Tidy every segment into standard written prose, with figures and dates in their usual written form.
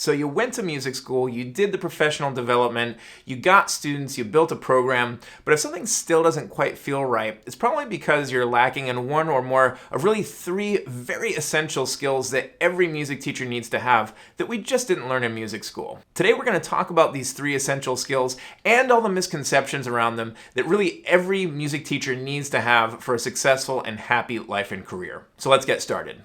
So you went to music school, you did the professional development, you got students, you built a program, but if something still doesn't quite feel right, it's probably because you're lacking in one or more of really three very essential skills that every music teacher needs to have that we just didn't learn in music school. Today we're going to talk about these three essential skills and all the misconceptions around them that really every music teacher needs to have for a successful and happy life and career. So let's get started.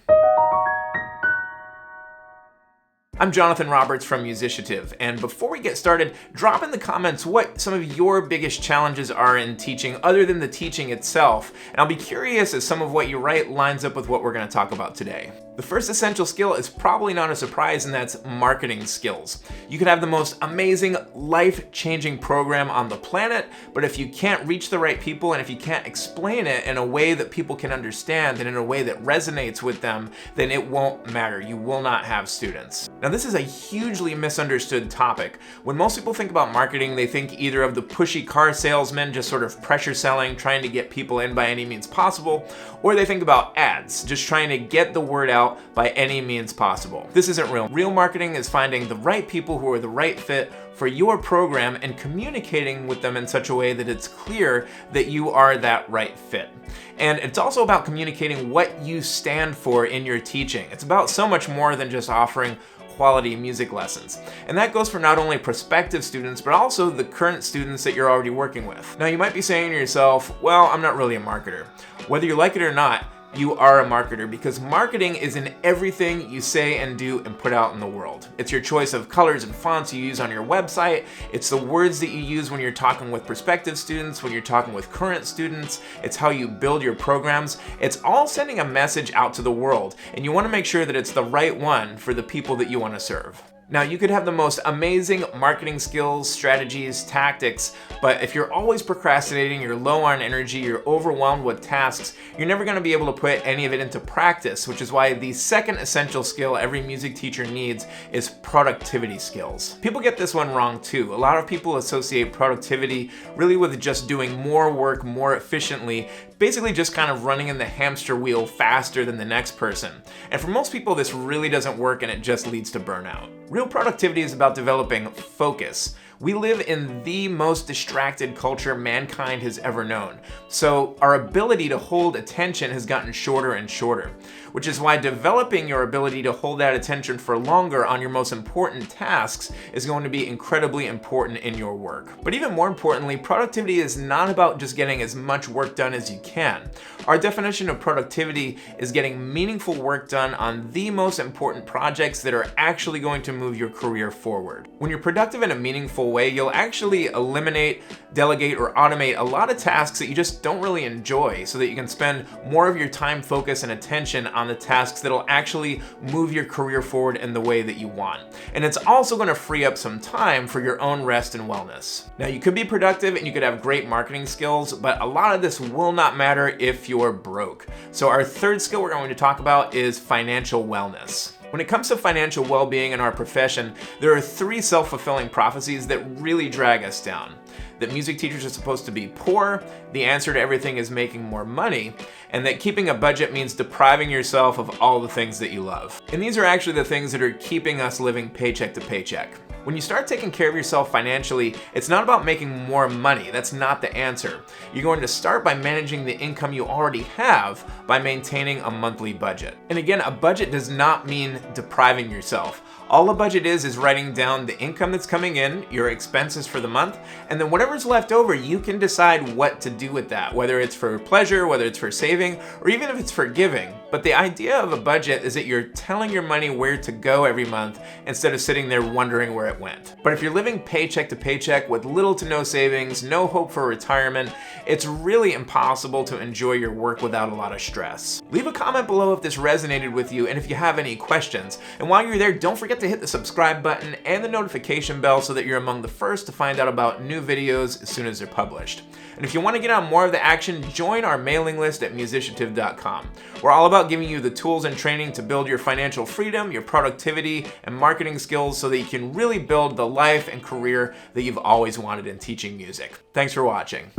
I'm Jonathan Roberts from Musiciative, and before we get started, drop in the comments what some of your biggest challenges are in teaching other than the teaching itself, and I'll be curious as some of what you write lines up with what we're going to talk about today. The first essential skill is probably not a surprise, and that's marketing skills. You could have the most amazing, life-changing program on the planet, but if you can't reach the right people and if you can't explain it in a way that people can understand and in a way that resonates with them, then it won't matter. You will not have students. Now, this is a hugely misunderstood topic. When most people think about marketing, they think either of the pushy car salesman just sort of pressure selling, trying to get people in by any means possible, or they think about ads, just trying to get the word out by any means possible. This isn't real. Real marketing is finding the right people who are the right fit for your program and communicating with them in such a way that it's clear that you are that right fit. And it's also about communicating what you stand for in your teaching. It's about so much more than just offering quality music lessons. And that goes for not only prospective students, but also the current students that you're already working with. Now, you might be saying to yourself, well, I'm not really a marketer. Whether you like it or not, you are a marketer, because marketing is in everything you say and do and put out in the world. It's your choice of colors and fonts you use on your website. It's the words that you use when you're talking with prospective students, when you're talking with current students. It's how you build your programs. It's all sending a message out to the world, and you want to make sure that it's the right one for the people that you want to serve. Now, you could have the most amazing marketing skills, strategies, tactics, but if you're always procrastinating, you're low on energy, you're overwhelmed with tasks, you're never going to be able to put any of it into practice, which is why the second essential skill every music teacher needs is productivity skills. People get this one wrong too. A lot of people associate productivity really with just doing more work more efficiently, basically just kind of running in the hamster wheel faster than the next person. And for most people, this really doesn't work, and it just leads to burnout. Real productivity is about developing focus. We live in the most distracted culture mankind has ever known. So our ability to hold attention has gotten shorter and shorter, which is why developing your ability to hold that attention for longer on your most important tasks is going to be incredibly important in your work. But even more importantly, productivity is not about just getting as much work done as you can. Our definition of productivity is getting meaningful work done on the most important projects that are actually going to move your career forward. When you're productive in a meaningful way, you'll actually eliminate, delegate, or automate a lot of tasks that you just don't really enjoy, so that you can spend more of your time, focus, and attention on the tasks that'll actually move your career forward in the way that you want. And it's also going to free up some time for your own rest and wellness. Now, you could be productive and you could have great marketing skills, but a lot of this will not matter if you're broke. So our third skill we're going to talk about is financial wellness. When it comes to financial well-being in our profession, there are three self-fulfilling prophecies that really drag us down. That music teachers are supposed to be poor, the answer to everything is making more money, and that keeping a budget means depriving yourself of all the things that you love. And these are actually the things that are keeping us living paycheck to paycheck. When you start taking care of yourself financially, it's not about making more money. That's not the answer. You're going to start by managing the income you already have by maintaining a monthly budget. And again, a budget does not mean depriving yourself. All a budget is writing down the income that's coming in, your expenses for the month, and then whatever's left over, you can decide what to do with that, whether it's for pleasure, whether it's for saving, or even if it's for giving. But the idea of a budget is that you're telling your money where to go every month instead of sitting there wondering where it went. But if you're living paycheck to paycheck with little to no savings, no hope for retirement, it's really impossible to enjoy your work without a lot of stress. Leave a comment below if this resonated with you and if you have any questions. And while you're there, don't forget to hit the subscribe button and the notification bell so that you're among the first to find out about new videos as soon as they're published. And if you want to get on more of the action, join our mailing list at musiciative.com. We're all about giving you the tools and training to build your financial freedom, your productivity, and marketing skills so that you can really build the life and career that you've always wanted in teaching music. Thanks for watching.